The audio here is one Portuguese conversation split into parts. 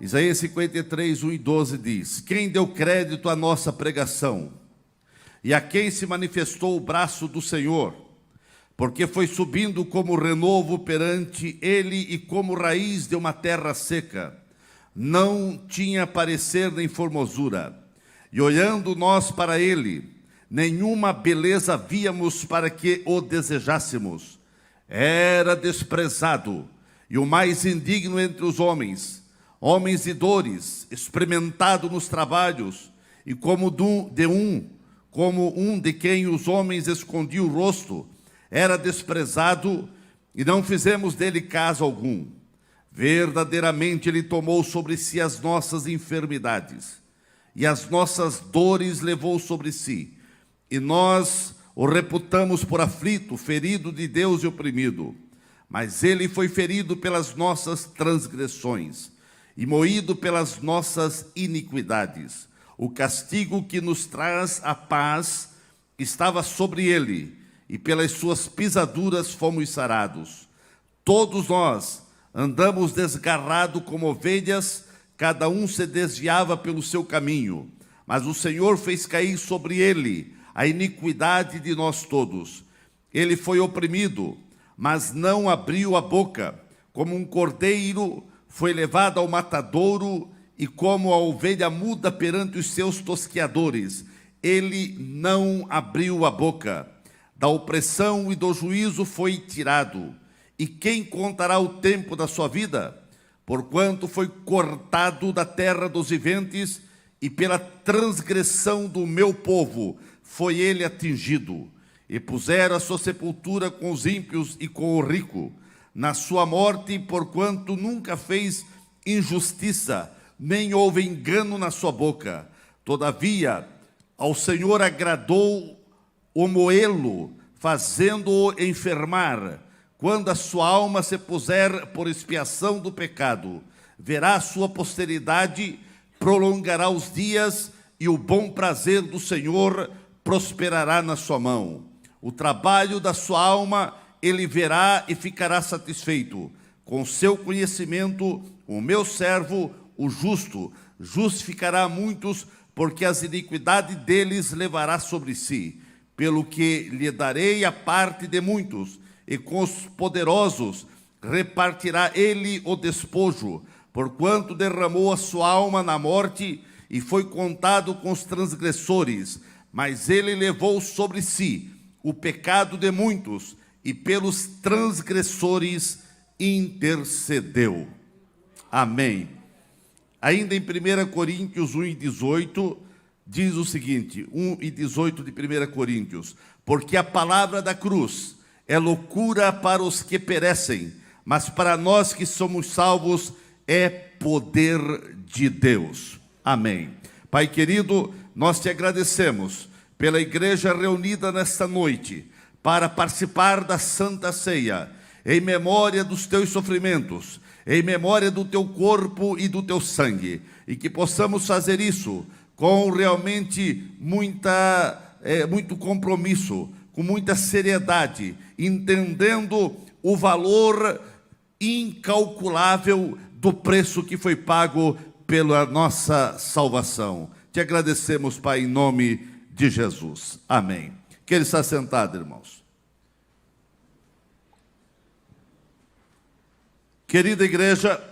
Isaías 53, 1 e 12 diz: quem deu crédito à nossa pregação, e a quem se manifestou o braço do Senhor? Porque foi subindo como renovo perante ele e como raiz de uma terra seca. Não tinha parecer nem formosura. E olhando nós para ele, nenhuma beleza víamos para que o desejássemos. Era desprezado e o mais indigno entre os homens, homens de dores, experimentado nos trabalhos, e como um de quem os homens escondiam o rosto. Era desprezado e não fizemos dele caso algum. Verdadeiramente ele tomou sobre si as nossas enfermidades, e as nossas dores levou sobre si. E nós o reputamos por aflito, ferido de Deus e oprimido. Mas ele foi ferido pelas nossas transgressões, e moído pelas nossas iniquidades. O castigo que nos traz a paz estava sobre ele, e pelas suas pisaduras fomos sarados. Todos nós andamos desgarrados como ovelhas, cada um se desviava pelo seu caminho, mas o Senhor fez cair sobre ele a iniquidade de nós todos. Ele foi oprimido, mas não abriu a boca. Como um cordeiro foi levado ao matadouro, e como a ovelha muda perante os seus tosqueadores, ele não abriu a boca. Da opressão e do juízo foi tirado. E quem contará o tempo da sua vida? Porquanto foi cortado da terra dos viventes, e pela transgressão do meu povo foi ele atingido. E puseram a sua sepultura com os ímpios e com o rico, na sua morte, porquanto nunca fez injustiça, nem houve engano na sua boca. Todavia, ao Senhor agradou o moê-lo, fazendo-o enfermar. Quando a sua alma se puser por expiação do pecado, verá a sua posteridade, prolongará os dias, e o bom prazer do Senhor prosperará na sua mão. O trabalho da sua alma ele verá e ficará satisfeito. Com seu conhecimento, o meu servo, o justo, justificará muitos, porque as iniquidades deles levará sobre si. Pelo que lhe darei a parte de muitos, e com os poderosos repartirá ele o despojo, porquanto derramou a sua alma na morte, e foi contado com os transgressores. Mas ele levou sobre si o pecado de muitos, e pelos transgressores intercedeu. Amém. Ainda em 1 Coríntios 1 e 18, diz o seguinte, 1 e 18 de 1 Coríntios: porque a palavra da cruz é loucura para os que perecem, mas para nós que somos salvos é poder de Deus. Amém. Pai querido, nós te agradecemos pela igreja reunida nesta noite, para participar da Santa Ceia, em memória dos teus sofrimentos, em memória do teu corpo e do teu sangue, e que possamos fazer isso com realmente muito compromisso, com muita seriedade, entendendo o valor incalculável do preço que foi pago pela nossa salvação. Te agradecemos, Pai, em nome de Jesus. Amém. Que ele está sentado, irmãos. Querida igreja,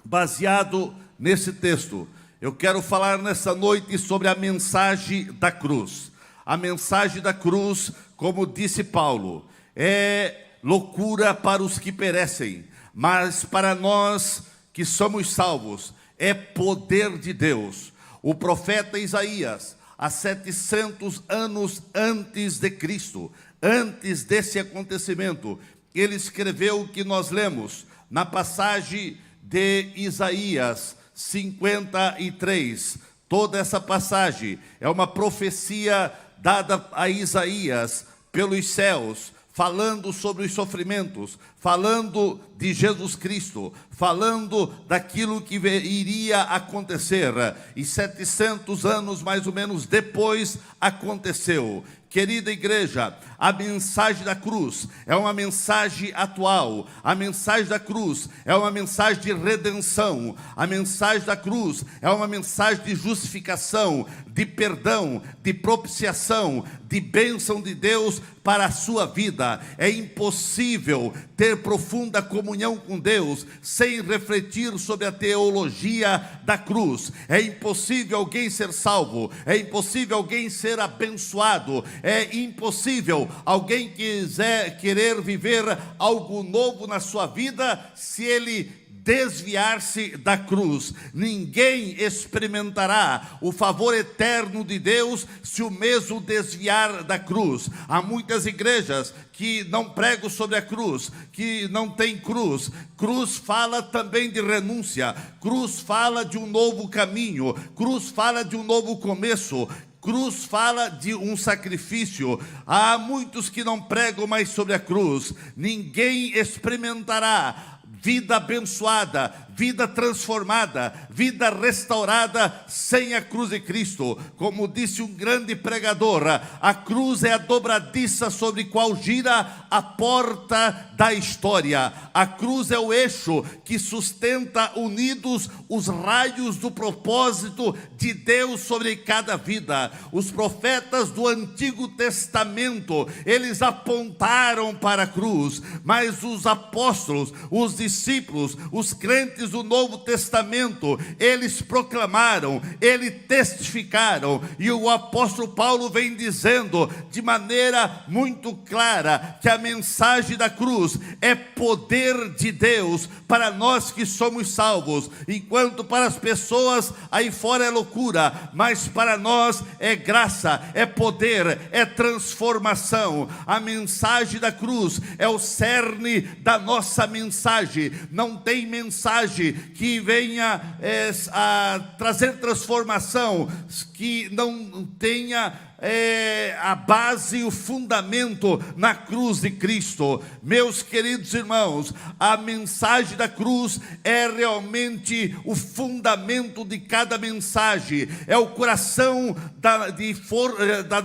baseado nesse texto, eu quero falar nessa noite sobre a mensagem da cruz. A mensagem da cruz, como disse Paulo, é loucura para os que perecem, mas para nós que somos salvos, é poder de Deus. O profeta Isaías, há 700 anos antes de Cristo, antes desse acontecimento, ele escreveu o que nós lemos na passagem de Isaías 53. Toda essa passagem é uma profecia dada a Isaías pelos céus, falando sobre os sofrimentos, falando de Jesus Cristo, falando daquilo que iria acontecer. E 700 anos mais ou menos depois aconteceu. Querida igreja, a mensagem da cruz é uma mensagem atual. A mensagem da cruz é uma mensagem de redenção. A mensagem da cruz é uma mensagem de justificação, de perdão, de propiciação, de bênção de Deus para a sua vida. É impossível ter profunda comunhão com Deus sem refletir sobre a teologia da cruz. É impossível alguém ser salvo, é impossível alguém ser abençoado, é impossível alguém querer viver algo novo na sua vida se ele desviar-se da cruz. Ninguém experimentará o favor eterno de Deus se o mesmo desviar da cruz. Há muitas igrejas que não pregam sobre a cruz, que não tem cruz. Cruz fala também de renúncia, cruz fala de um novo caminho, cruz fala de um novo começo, cruz fala de um sacrifício. Há muitos que não pregam mais sobre a cruz. Ninguém experimentará vida abençoada, vida transformada, vida restaurada sem a cruz de Cristo. Como disse um grande pregador, a cruz é a dobradiça sobre qual gira a porta da história. A cruz é o eixo que sustenta unidos os raios do propósito de Deus sobre cada vida. Os profetas do Antigo Testamento, eles apontaram para a cruz, mas os apóstolos, os discípulos, os crentes do Novo Testamento, eles proclamaram, eles testificaram, e o apóstolo Paulo vem dizendo de maneira muito clara que a mensagem da cruz é poder de Deus para nós que somos salvos, enquanto para as pessoas aí fora é loucura, mas para nós é graça, é poder, é transformação. A mensagem da cruz é o cerne da nossa mensagem. Não tem mensagem que venha a trazer transformação que não tenha a base e o fundamento na cruz de Cristo. Meus queridos irmãos, a mensagem da cruz é realmente o fundamento de cada mensagem, é o coração da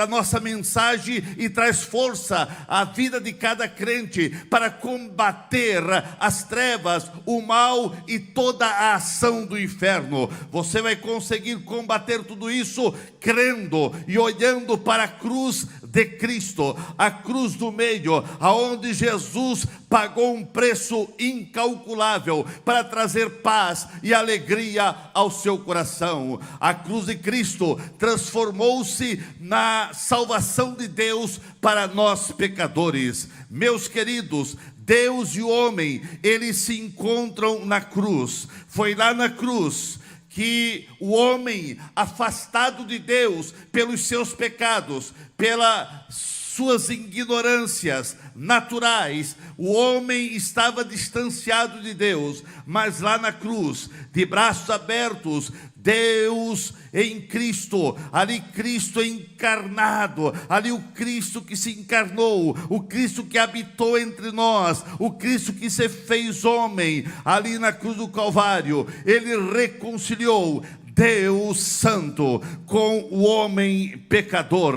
nossa mensagem, e traz força à vida de cada crente para combater as trevas, o mal e toda a ação do inferno. Você vai conseguir combater tudo isso crendo e olhando para a cruz de Cristo, a cruz do meio, aonde Jesus pagou um preço incalculável para trazer paz e alegria ao seu coração. A cruz de Cristo transformou-se na salvação de Deus para nós pecadores. Meus queridos, Deus e o homem, eles se encontram na cruz. Foi lá na cruz que o homem, afastado de Deus pelos seus pecados, pelas suas ignorâncias naturais, o homem estava distanciado de Deus, mas lá na cruz, de braços abertos, Deus em Cristo, ali Cristo encarnado, ali o Cristo que se encarnou, o Cristo que habitou entre nós, o Cristo que se fez homem, ali na cruz do Calvário, ele reconciliou Deus Santo com o homem pecador.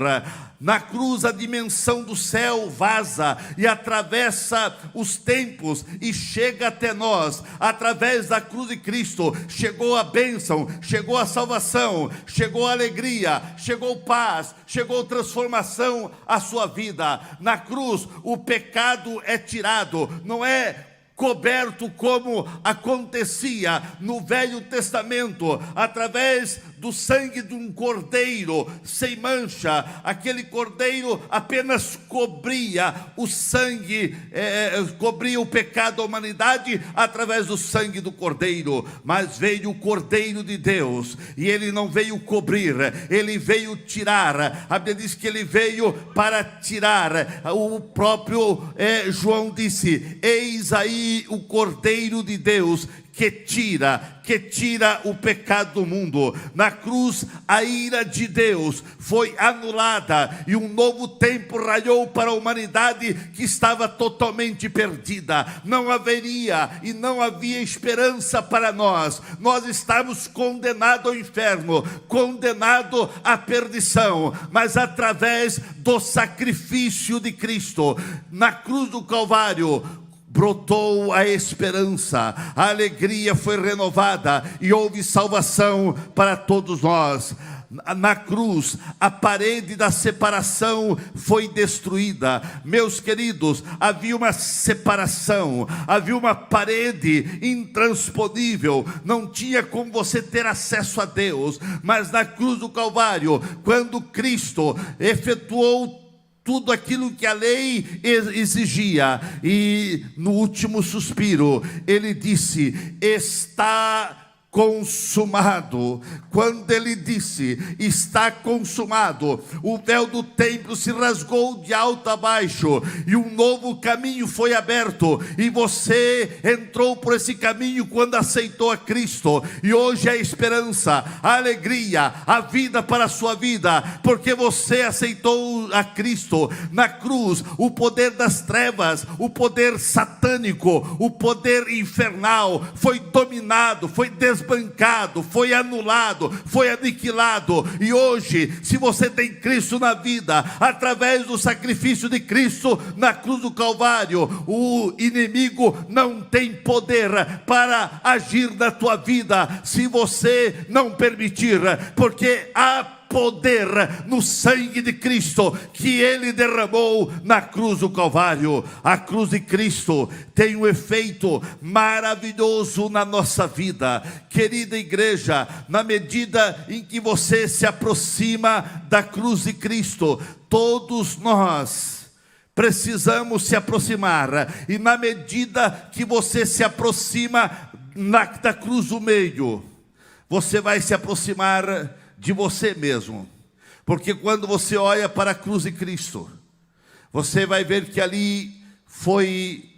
Na cruz a dimensão do céu vaza e atravessa os tempos e chega até nós. Através da cruz de Cristo chegou a bênção, chegou a salvação, chegou a alegria, chegou paz, chegou transformação à sua vida. Na cruz o pecado é tirado, não é coberto como acontecia no Velho Testamento, através do sangue de um cordeiro sem mancha. Aquele cordeiro apenas cobria o sangue, cobria o pecado da humanidade através do sangue do cordeiro. Mas veio o Cordeiro de Deus, e ele não veio cobrir, ele veio tirar. A Bíblia diz que ele veio para tirar. O próprio João disse: eis aí o Cordeiro de Deus que tira o pecado do mundo. Na cruz, a ira de Deus foi anulada e um novo tempo raiou para a humanidade que estava totalmente perdida. Não haveria e não havia esperança para nós. Nós estávamos condenados ao inferno, condenados à perdição, mas através do sacrifício de Cristo, na cruz do Calvário, brotou a esperança, a alegria foi renovada e houve salvação para todos nós. Na cruz, a parede da separação foi destruída. Meus queridos, havia uma separação, havia uma parede intransponível, não tinha como você ter acesso a Deus. Mas na cruz do Calvário, quando Cristo efetuou tudo aquilo que a lei exigia, e no último suspiro, ele disse: está consumado. Quando ele disse está consumado, o véu do templo se rasgou de alto a baixo e um novo caminho foi aberto, e você entrou por esse caminho quando aceitou a Cristo. E hoje a esperança, a alegria, a vida para a sua vida, porque você aceitou a Cristo. Na cruz, o poder das trevas, o poder satânico, o poder infernal foi dominado, foi desbancado, foi anulado, foi aniquilado. E hoje, se você tem Cristo na vida, através do sacrifício de Cristo na cruz do Calvário, o inimigo não tem poder para agir na tua vida, se você não permitir, porque há poder no sangue de Cristo que Ele derramou na cruz do Calvário. A cruz de Cristo tem um efeito maravilhoso na nossa vida, querida igreja. Na medida em que você se aproxima da cruz de Cristo, todos nós precisamos se aproximar, e na medida que você se aproxima da cruz do meio, você vai se aproximar de você mesmo, porque quando você olha para a cruz de Cristo, você vai ver que ali foi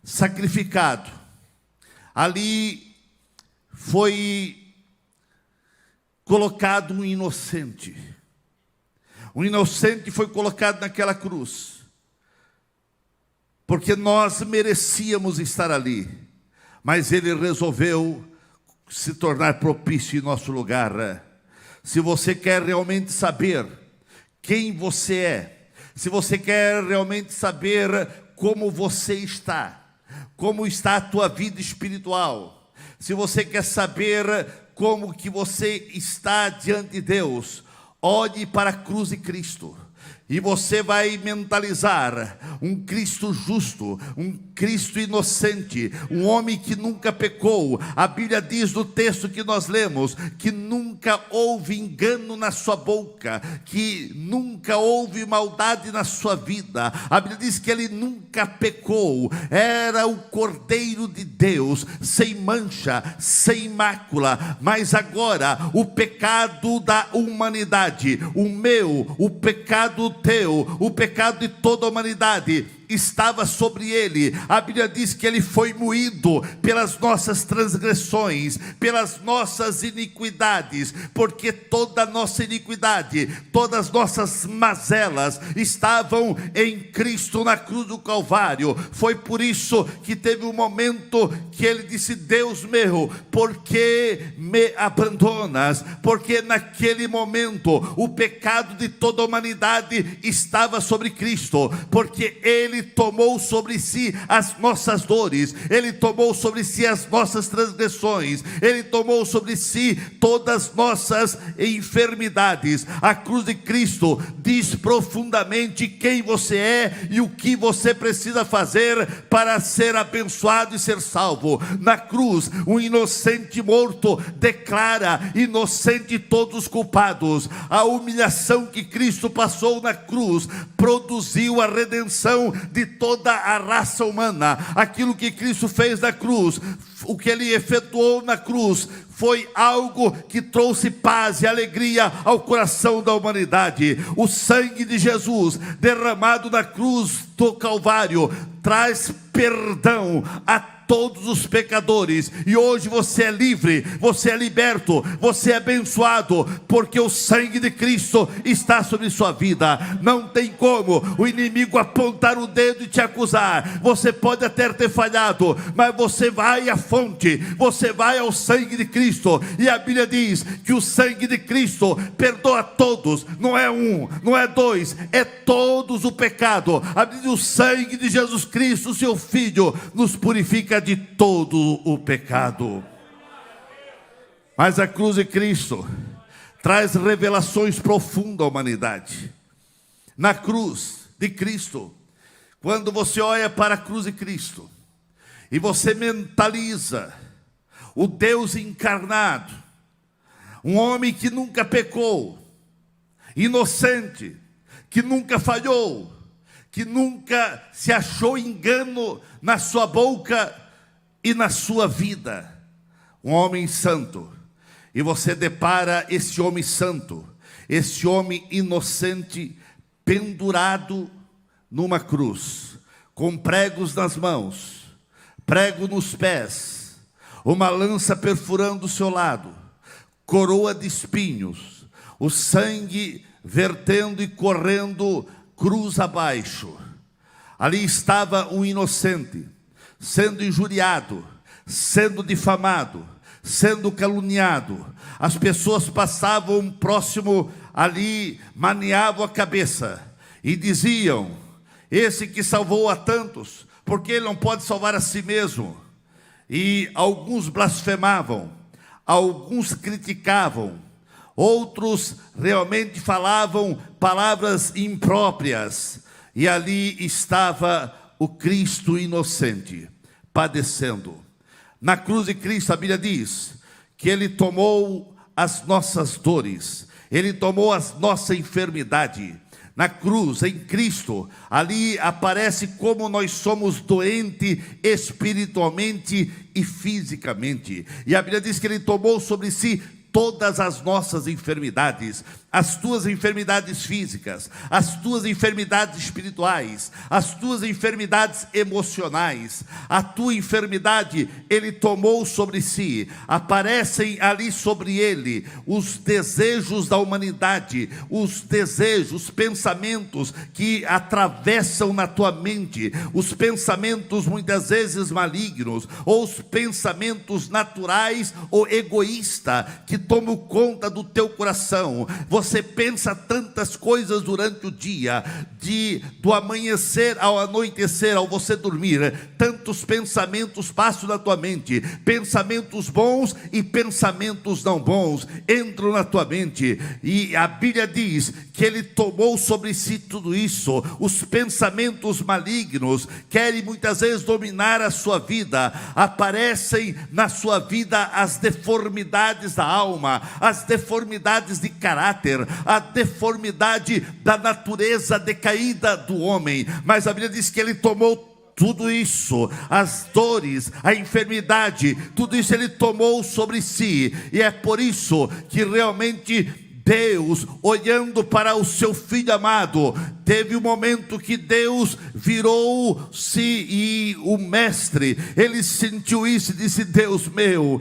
sacrificado, ali foi colocado um inocente. Um inocente foi colocado naquela cruz, porque nós merecíamos estar ali, mas Ele resolveu se tornar propício em nosso lugar. Se você quer realmente saber quem você é, se você quer realmente saber como você está, como está a tua vida espiritual, se você quer saber como que você está diante de Deus, olhe para a cruz de Cristo. E você vai mentalizar um Cristo justo, um Cristo inocente, um homem que nunca pecou. A Bíblia diz no texto que nós lemos, que nunca houve engano na sua boca, que nunca houve maldade na sua vida. A Bíblia diz que Ele nunca pecou. Era o Cordeiro de Deus, sem mancha, sem mácula. Mas agora, o pecado da humanidade, o meu, o pecado teu, o pecado de toda a humanidade, estava sobre Ele. A Bíblia diz que Ele foi moído pelas nossas transgressões, pelas nossas iniquidades, porque toda a nossa iniquidade, todas as nossas mazelas estavam em Cristo na cruz do Calvário. Foi por isso que teve um momento que Ele disse: Deus meu, por que me abandonas? Porque naquele momento o pecado de toda a humanidade estava sobre Cristo, porque Ele tomou sobre si as nossas dores, Ele tomou sobre si as nossas transgressões, Ele tomou sobre si todas as nossas enfermidades. A cruz de Cristo diz profundamente quem você é e o que você precisa fazer para ser abençoado e ser salvo. Na cruz, um inocente morto declara inocente todos os culpados. A humilhação que Cristo passou na cruz produziu a redenção de toda a raça humana. Aquilo que Cristo fez na cruz, o que Ele efetuou na cruz, foi algo que trouxe paz e alegria ao coração da humanidade. O sangue de Jesus derramado na cruz do Calvário traz perdão a todos os pecadores. E hoje você é livre, você é liberto, você é abençoado, porque o sangue de Cristo está sobre sua vida. Não tem como o inimigo apontar o dedo e te acusar. Você pode até ter falhado, mas você vai à fonte, você vai ao sangue de Cristo. E a Bíblia diz que o sangue de Cristo perdoa todos, não é um, não é dois, é todos o pecado. A Bíblia diz: o sangue de Jesus Cristo, seu Filho, nos purifica de todo o pecado. Mas a cruz de Cristo traz revelações profundas à humanidade. Na cruz de Cristo, quando você olha para a cruz de Cristo e você mentaliza o Deus encarnado, um homem que nunca pecou, inocente, que nunca falhou, que nunca se achou engano na sua boca e na sua vida, um homem santo. E você depara esse homem santo, esse homem inocente, pendurado numa cruz, com pregos nas mãos, prego nos pés, uma lança perfurando o seu lado, coroa de espinhos, o sangue vertendo e correndo cruz abaixo. Ali estava um inocente, sendo injuriado, sendo difamado, sendo caluniado. As pessoas passavam próximo ali, maniavam a cabeça e diziam: esse que salvou a tantos, porque ele não pode salvar a si mesmo? E alguns blasfemavam, alguns criticavam, outros realmente falavam palavras impróprias. E ali estava o Cristo inocente, padecendo. Na cruz de Cristo, a Bíblia diz que Ele tomou as nossas dores, Ele tomou a nossa enfermidade. Na cruz, em Cristo, ali aparece como nós somos doentes espiritualmente e fisicamente. E a Bíblia diz que Ele tomou sobre si todas as nossas enfermidades, as tuas enfermidades físicas, as tuas enfermidades espirituais, as tuas enfermidades emocionais, a tua enfermidade Ele tomou sobre si. Aparecem ali sobre Ele os desejos da humanidade, os desejos, os pensamentos que atravessam na tua mente, os pensamentos muitas vezes malignos, ou os pensamentos naturais ou egoístas que tomam conta do teu coração. Você pensa tantas coisas durante o dia, do amanhecer ao anoitecer, ao você dormir, tantos pensamentos passam na tua mente, pensamentos bons e pensamentos não bons entram na tua mente, e a Bíblia diz que Ele tomou sobre si tudo isso. Os pensamentos malignos querem muitas vezes dominar a sua vida, aparecem na sua vida as deformidades da alma, as deformidades de caráter, a deformidade da natureza decaída do homem. Mas a Bíblia diz que Ele tomou tudo isso, as dores, a enfermidade, tudo isso Ele tomou sobre si. E é por isso que realmente Deus, olhando para o seu Filho amado, teve um momento que Deus virou-se, e o Mestre, Ele sentiu isso e disse: Deus meu,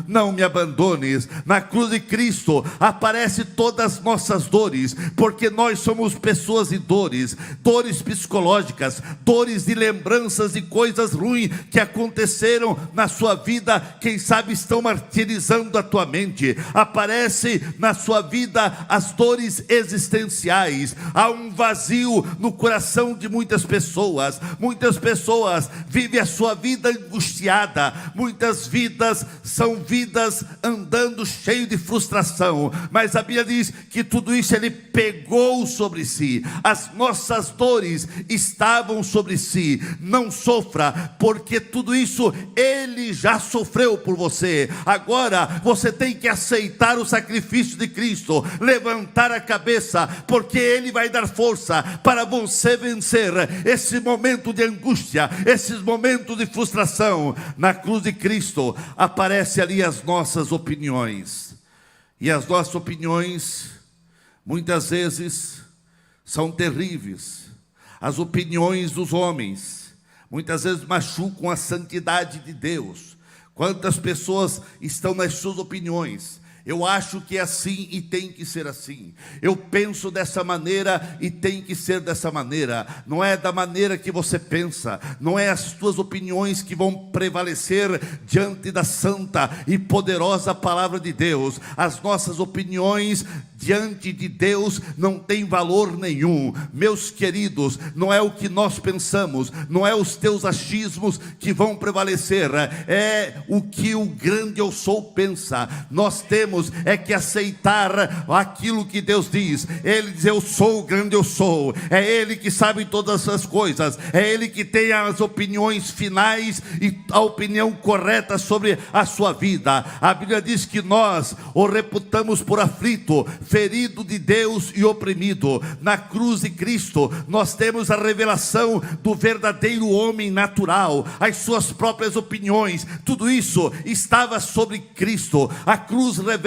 não me abandones. Na cruz de Cristo aparece todas as nossas dores, porque nós somos pessoas de dores, dores psicológicas, dores de lembranças de coisas ruins que aconteceram na sua vida, quem sabe estão martirizando a tua mente. Aparece na sua vida as dores existenciais. Há um vazio no coração de muitas pessoas. Muitas pessoas vivem a sua vida angustiada. Muitas vidas são vidas andando cheio de frustração. Mas a Bíblia diz que tudo isso Ele pegou sobre si. As nossas dores estavam sobre si. Não sofra, porque tudo isso Ele já sofreu por você. Agora você tem que aceitar o sacrifício de Cristo, levantar a cabeça, porque Ele vai dar força para você vencer esse momento de angústia, esses momentos de frustração. Na cruz de Cristo aparece ali as nossas opiniões, e as nossas opiniões muitas vezes são terríveis. As opiniões dos homens muitas vezes machucam a santidade de Deus. Quantas pessoas estão nas suas opiniões? Eu acho que é assim e tem que ser assim. Eu penso dessa maneira e tem que ser dessa maneira. Não é da maneira que você pensa, não é as tuas opiniões que vão prevalecer diante da santa e poderosa palavra de Deus. As nossas opiniões diante de Deus não tem valor nenhum. Meus queridos, não é o que nós pensamos, não é os teus achismos que vão prevalecer, é o que o grande eu sou pensa. Nós temos que aceitar aquilo que Deus diz. Ele diz: eu sou o grande eu sou. É Ele que sabe todas as coisas, é Ele que tem as opiniões finais e a opinião correta sobre a sua vida. A Bíblia diz que nós o reputamos por aflito, ferido de Deus e oprimido. Na cruz de Cristo nós temos a revelação do verdadeiro homem natural, as suas próprias opiniões, tudo isso estava sobre Cristo. A cruz revela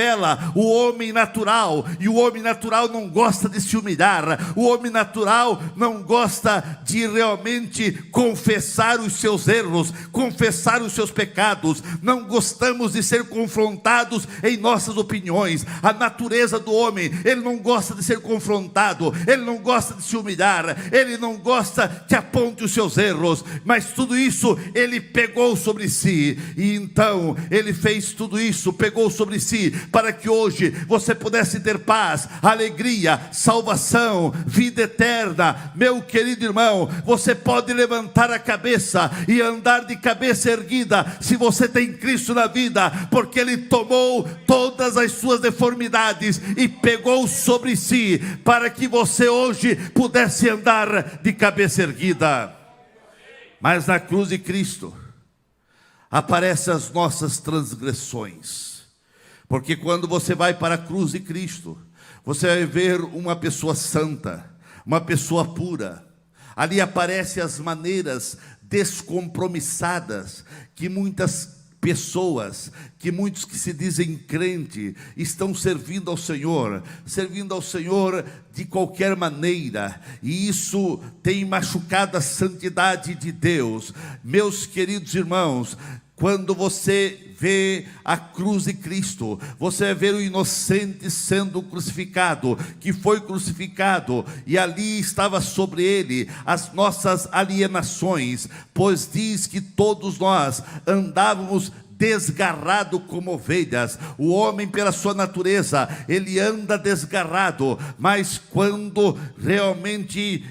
o homem natural, e o homem natural não gosta de se humilhar, o homem natural não gosta de realmente confessar os seus erros, confessar os seus pecados. Não gostamos de ser confrontados em nossas opiniões. A natureza do homem, ele não gosta de ser confrontado, ele não gosta de se humilhar, ele não gosta que aponte os seus erros, mas tudo isso ele pegou sobre si, e então ele fez tudo isso, pegou sobre si, para que hoje você pudesse ter paz, alegria, salvação, vida eterna. Meu querido irmão, você pode levantar a cabeça e andar de cabeça erguida, se você tem Cristo na vida, porque Ele tomou todas as suas deformidades e pegou sobre si, para que você hoje pudesse andar de cabeça erguida. Mas na cruz de Cristo aparecem as nossas transgressões, porque quando você vai para a cruz de Cristo, você vai ver uma pessoa santa, uma pessoa pura. Ali aparecem as maneiras descompromissadas que muitas pessoas, que muitos que se dizem crente, estão servindo ao Senhor de qualquer maneira, e isso tem machucado a santidade de Deus. Meus queridos irmãos, quando você vê a cruz de Cristo, você vai ver o inocente sendo crucificado, que foi crucificado, e ali estava sobre ele as nossas alienações, pois diz que todos nós andávamos desgarrado como ovelhas. O homem, pela sua natureza, ele anda desgarrado, mas quando realmente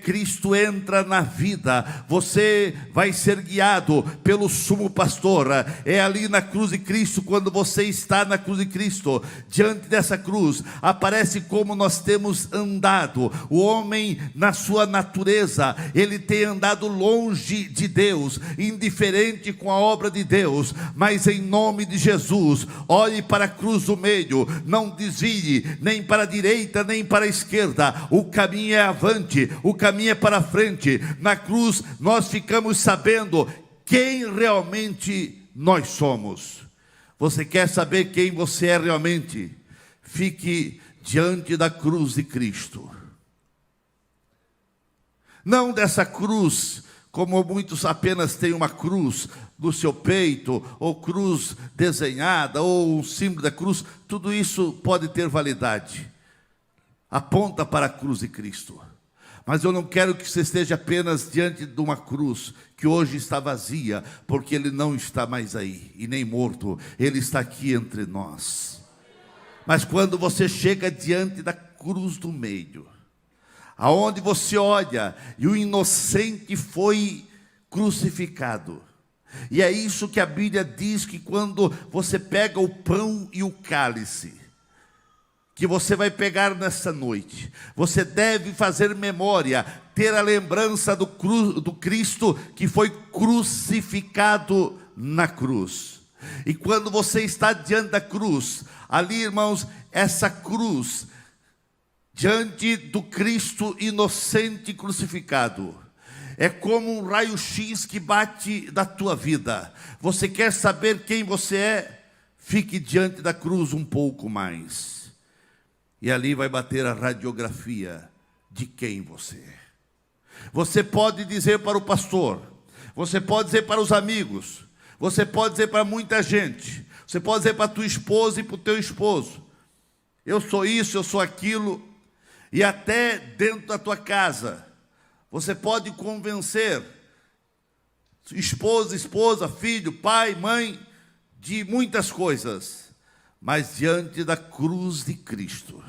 Cristo entra na vida, você vai ser guiado pelo sumo pastor. É ali na cruz de Cristo, quando você está na cruz de Cristo, diante dessa cruz, aparece como nós temos andado. O homem, na sua natureza, ele tem andado longe de Deus, indiferente com a obra de Deus. Mas em nome de Jesus, olhe para a cruz do meio, não desvie nem para a direita nem para a esquerda. O caminho é avante, o caminho é para frente. Na cruz nós ficamos sabendo quem realmente nós somos. Você quer saber quem você é realmente? Fique diante da cruz de Cristo. Não dessa cruz como muitos apenas têm uma cruz no seu peito, ou cruz desenhada, ou um símbolo da cruz. Tudo isso pode ter validade, aponta para a cruz de Cristo. Mas eu não quero que você esteja apenas diante de uma cruz que hoje está vazia, porque Ele não está mais aí, e nem morto. Ele está aqui entre nós. Mas quando você chega diante da cruz do meio, aonde você olha e o inocente foi crucificado, e é isso que a Bíblia diz, que quando você pega o pão e o cálice, que você vai pegar nessa noite, você deve fazer memória, ter a lembrança do Cristo que foi crucificado na cruz. E quando você está diante da cruz, ali, irmãos, essa cruz, diante do Cristo inocente crucificado, é como um raio-x que bate da tua vida. Você quer saber quem você é? Fique diante da cruz um pouco mais, e ali vai bater a radiografia de quem você é. Você pode dizer para o pastor, Você pode dizer para os amigos, você pode dizer para muita gente, você pode dizer para a tua esposa e para o teu esposo: eu sou isso, eu sou aquilo. E até dentro da tua casa, você pode convencer esposa, filho, pai, mãe, de muitas coisas. Mas diante da cruz de Cristo,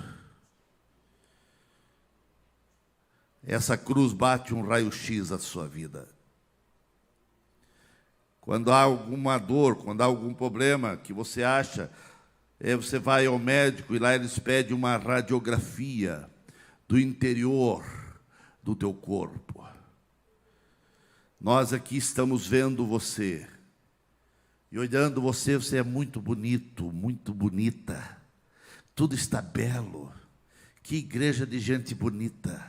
essa cruz bate um raio-x na sua vida. Quando há alguma dor, quando há algum problema que você acha, você vai ao médico e lá eles pedem uma radiografia do interior do teu corpo. Nós aqui estamos vendo você, e olhando você, você é muito bonito, muito bonita, tudo está belo, que igreja de gente bonita.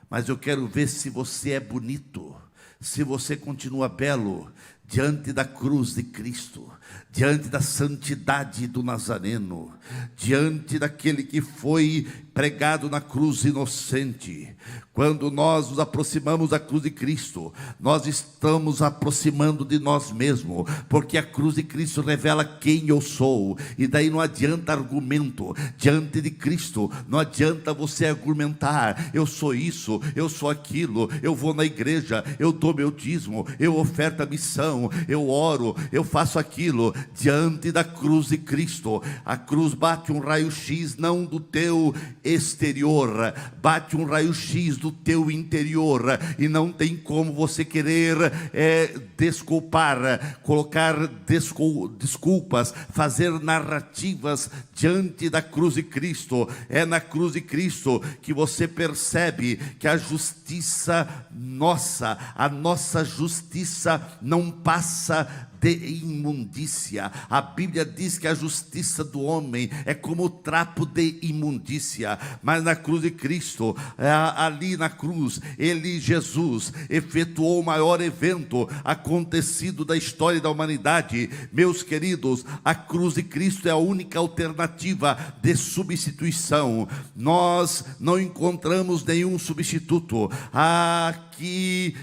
Mas eu quero ver se você é bonito, se você continua belo, diante da cruz de Cristo, diante da santidade do Nazareno, diante daquele que foi pregado na cruz inocente. Quando nós nos aproximamos da cruz de Cristo, nós estamos aproximando de nós mesmos, porque a cruz de Cristo revela quem eu sou, e daí não adianta argumento, diante de Cristo, não adianta você argumentar: eu sou isso, eu sou aquilo, eu vou na igreja, eu dou meu dízimo, eu oferto a missão, eu oro, eu faço aquilo. Diante da cruz de Cristo, a cruz bate um raio-x não do teu exterior, bate um raio-x do teu interior, e não tem como você querer desculpar, colocar desculpas, fazer narrativas diante da cruz de Cristo. É na cruz de Cristo que você percebe que a justiça nossa, a nossa justiça não passa de imundícia. A Bíblia diz que a justiça do homem é como trapo de imundícia, mas na cruz de Cristo, ali na cruz, Jesus, efetuou o maior evento acontecido da história da humanidade. Meus queridos, a cruz de Cristo é a única alternativa de substituição. Nós não encontramos nenhum substituto. Aqui,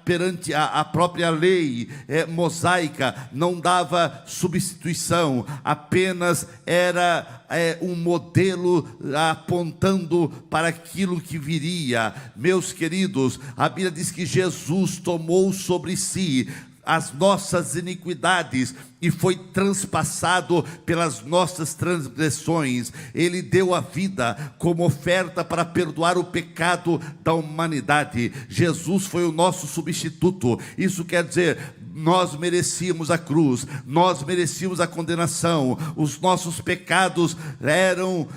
perante a própria lei mosaica, não dava substituição, apenas era um modelo apontando para aquilo que viria. Meus queridos, a Bíblia diz que Jesus tomou sobre si as nossas iniquidades e foi transpassado pelas nossas transgressões. Ele deu a vida como oferta para perdoar o pecado da humanidade. Jesus foi o nosso substituto. Isso quer dizer, nós merecíamos a cruz, nós merecíamos a condenação, os nossos pecados eram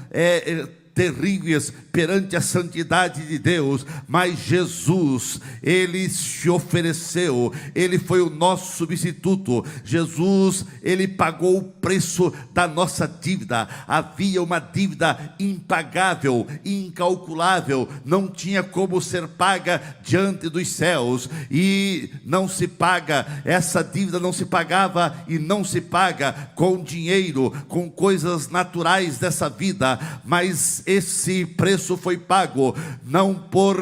terríveis perante a santidade de Deus, mas Jesus, Ele se ofereceu, Ele foi o nosso substituto. Jesus, Ele pagou o preço da nossa dívida. Havia uma dívida impagável, incalculável, não tinha como ser paga diante dos céus, e não se paga, essa dívida não se pagava e não se paga com dinheiro, com coisas naturais dessa vida, mas esse preço foi pago, não por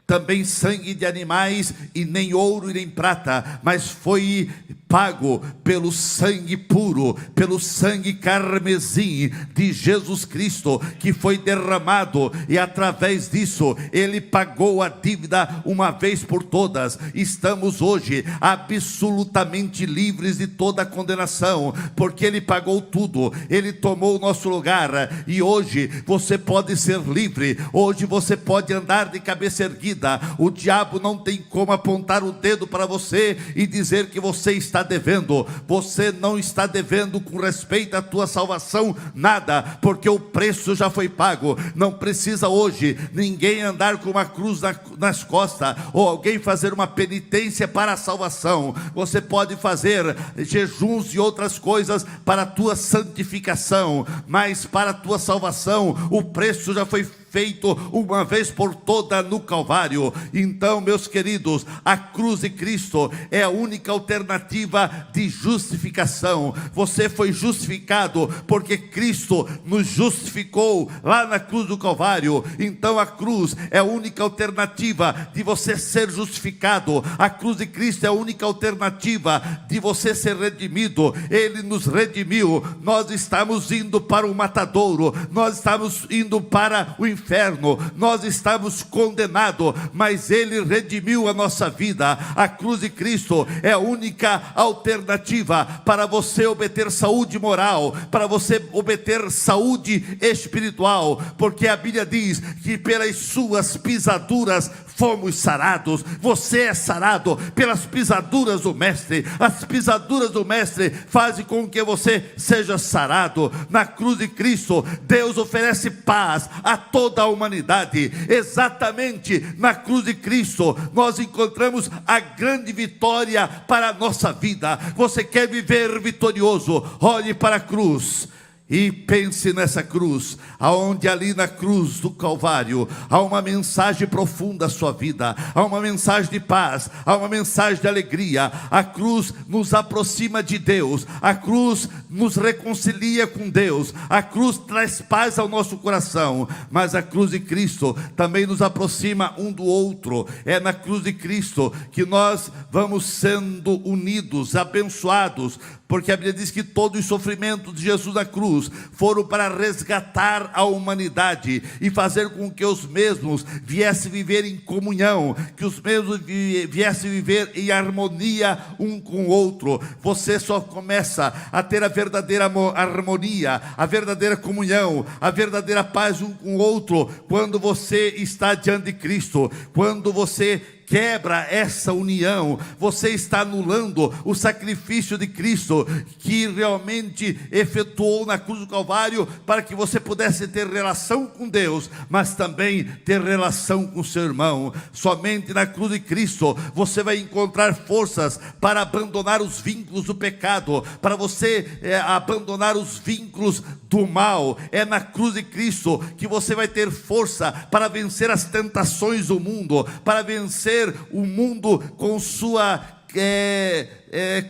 também sangue de animais, e nem ouro e nem prata, mas foi pago pelo sangue puro, pelo sangue carmesim de Jesus Cristo, que foi derramado, e através disso Ele pagou a dívida uma vez por todas. Estamos hoje absolutamente livres de toda condenação, porque Ele pagou tudo, Ele tomou o nosso lugar, e hoje você pode ser livre, hoje você pode andar de cabeça erguida. O diabo não tem como apontar o dedo para você e dizer que você está devendo. Você não está devendo com respeito à tua salvação nada, porque o preço já foi pago. Não precisa hoje ninguém andar com uma cruz nas costas, ou alguém fazer uma penitência para a salvação. Você pode fazer jejuns e outras coisas para a tua santificação, mas para a tua salvação o preço já foi feito uma vez por toda no Calvário. Então, meus queridos, a cruz de Cristo é a única alternativa de justificação. Você foi justificado porque Cristo nos justificou lá na cruz do Calvário. Então a cruz é a única alternativa de você ser justificado. A cruz de Cristo é a única alternativa de você ser redimido. Ele nos redimiu. Nós estamos indo para o matadouro, nós estamos indo para o inferno, nós estamos condenados, mas Ele redimiu a nossa vida. A cruz de Cristo é a única alternativa para você obter saúde moral, para você obter saúde espiritual, porque a Bíblia diz que pelas suas pisaduras fomos sarados. Você é sarado pelas pisaduras do Mestre. As pisaduras do Mestre fazem com que você seja sarado. Na cruz de Cristo, Deus oferece paz a toda a humanidade. Exatamente na cruz de Cristo nós encontramos a grande vitória para a nossa vida. Você quer viver vitorioso? Olhe para a cruz e pense nessa cruz, aonde ali na cruz do Calvário há uma mensagem profunda à sua vida, há uma mensagem de paz, há uma mensagem de alegria. A cruz nos aproxima de Deus, a cruz nos reconcilia com Deus, a cruz traz paz ao nosso coração, mas a cruz de Cristo também nos aproxima um do outro. É na cruz de Cristo que nós vamos sendo unidos, abençoados, porque a Bíblia diz que todos os sofrimentos de Jesus na cruz foram para resgatar a humanidade e fazer com que os mesmos viessem viver em comunhão, que os mesmos viessem viver em harmonia um com o outro. Você só começa a ter a verdadeira harmonia, a verdadeira comunhão, a verdadeira paz um com o outro quando você está diante de Cristo, quando você quebra essa união, você está anulando o sacrifício de Cristo, que realmente efetuou na cruz do Calvário, para que você pudesse ter relação com Deus, mas também ter relação com seu irmão. Somente na cruz de Cristo você vai encontrar forças para abandonar os vínculos do pecado, para você abandonar os vínculos do mal. É na cruz de Cristo que você vai ter força para vencer as tentações do mundo, para vencer o mundo com sua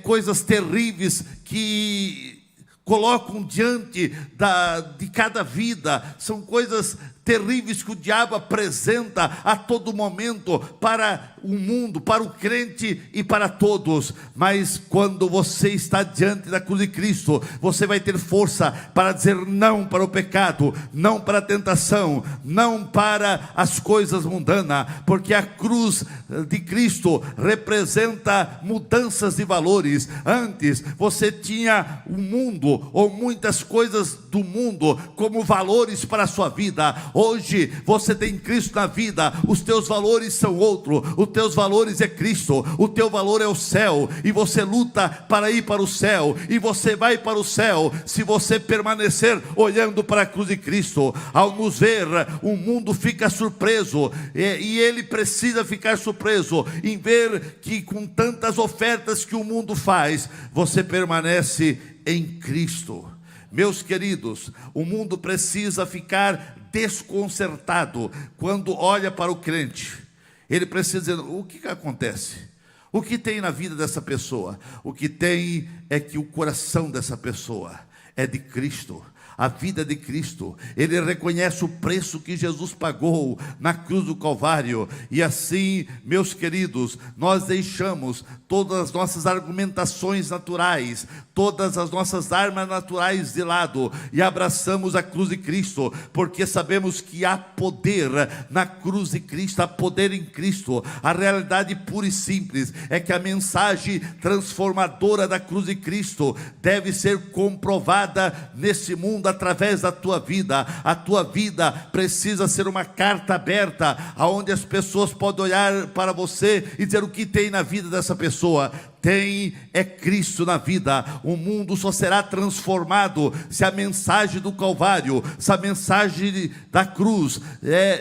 coisas terríveis que colocam diante de cada vida. São coisas terríveis que o diabo apresenta a todo momento para o mundo, para o crente e para todos. Mas quando você está diante da cruz de Cristo, você vai ter força para dizer não para o pecado, não para a tentação, não para as coisas mundanas, porque a cruz de Cristo representa mudanças de valores. Antes você tinha o mundo, ou muitas coisas do mundo, como valores para a sua vida. Hoje você tem Cristo na vida, os teus valores são outro, os teus valores é Cristo, o teu valor é o céu, e você luta para ir para o céu, e você vai para o céu se você permanecer olhando para a cruz de Cristo. Ao nos ver, o mundo fica surpreso, e ele precisa ficar surpreso em ver que com tantas ofertas que o mundo faz, você permanece em Cristo. Meus queridos, o mundo precisa ficar desconcertado quando olha para o crente. Ele precisa dizer: o que acontece? O que tem na vida dessa pessoa? O que tem é que o coração dessa pessoa é de Cristo, a vida de Cristo. Ele reconhece o preço que Jesus pagou na cruz do Calvário. E assim, meus queridos, nós deixamos todas as nossas argumentações naturais, todas as nossas armas naturais de lado, e abraçamos a cruz de Cristo, porque sabemos que há poder na cruz de Cristo, há poder em Cristo. A realidade pura e simples é que a mensagem transformadora da cruz de Cristo deve ser comprovada nesse mundo através da tua vida. A tua vida precisa ser uma carta aberta, aonde as pessoas podem olhar para você e dizer: o que tem na vida dessa pessoa? Tem é Cristo na vida. O mundo só será transformado se a mensagem do Calvário, se a mensagem da cruz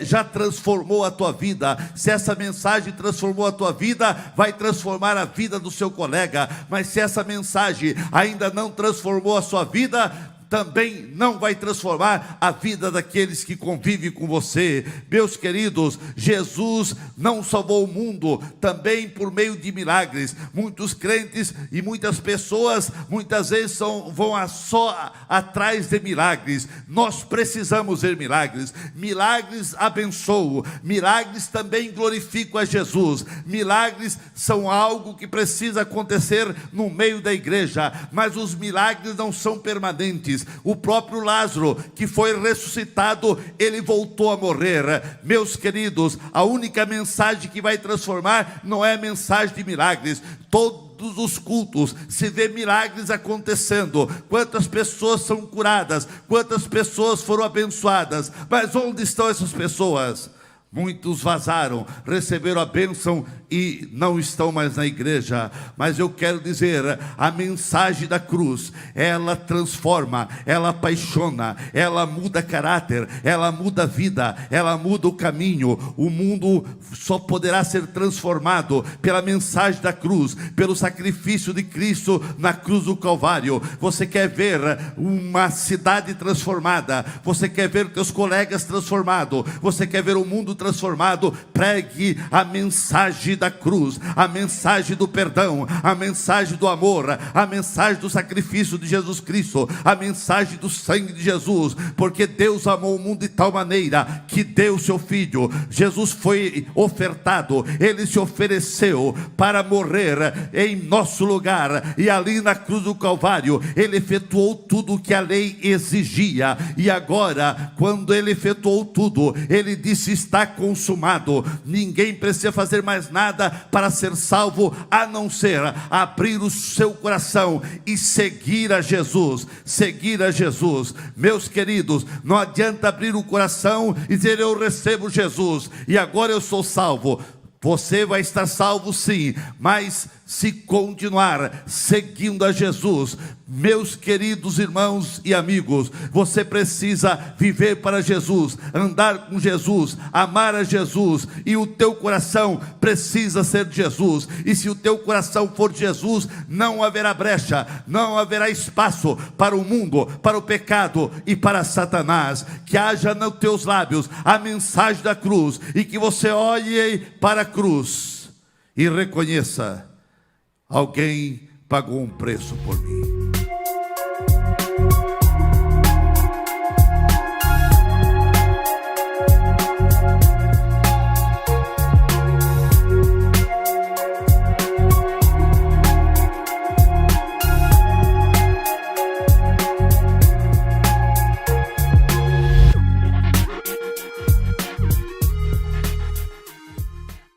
já transformou a tua vida. Se essa mensagem transformou a tua vida, vai transformar a vida do seu colega. Mas se essa mensagem ainda não transformou a sua vida, também não vai transformar a vida daqueles que convivem com você. Meus queridos, Jesus não salvou o mundo também por meio de milagres. Muitos crentes e muitas pessoas muitas vezes vão só atrás de milagres. Nós precisamos ver milagres. Milagres abençoam, milagres também glorificam a Jesus. Milagres são algo que precisa acontecer no meio da igreja, mas os milagres não são permanentes. O próprio Lázaro, que foi ressuscitado, ele voltou a morrer. Meus queridos, a única mensagem que vai transformar não é a mensagem de milagres. Todos os cultos se vê milagres acontecendo, quantas pessoas são curadas, quantas pessoas foram abençoadas, mas onde estão essas pessoas? Muitos vazaram, receberam a bênção e não estão mais na igreja. Mas eu quero dizer, a mensagem da cruz, ela transforma, ela apaixona, ela muda caráter, ela muda a vida, ela muda o caminho. O mundo só poderá ser transformado pela mensagem da cruz, pelo sacrifício de Cristo na cruz do Calvário. Você quer ver uma cidade transformada, você quer ver teus colegas transformados, você quer ver o mundo transformado? Pregue a mensagem da cruz, a mensagem do perdão, a mensagem do amor, a mensagem do sacrifício de Jesus Cristo, a mensagem do sangue de Jesus, porque Deus amou o mundo de tal maneira que deu seu Filho. Jesus foi ofertado, ele se ofereceu para morrer em nosso lugar, e ali na cruz do Calvário ele efetuou tudo o que a lei exigia. E agora, quando ele efetuou tudo, ele disse: está consumado. Ninguém precisa fazer mais nada para ser salvo, a não ser abrir o seu coração e seguir a Jesus. Seguir a Jesus. Meus queridos, não adianta abrir o coração e dizer: eu recebo Jesus e agora eu sou salvo. Você vai estar salvo sim, mas se continuar seguindo a Jesus, meus queridos irmãos e amigos, você precisa viver para Jesus, andar com Jesus, amar a Jesus, e o teu coração precisa ser de Jesus. E se o teu coração for de Jesus, não haverá brecha, não haverá espaço para o mundo, para o pecado e para Satanás. Que haja nos teus lábios a mensagem da cruz, e que você olhe para a cruz e reconheça: alguém pagou um preço por mim.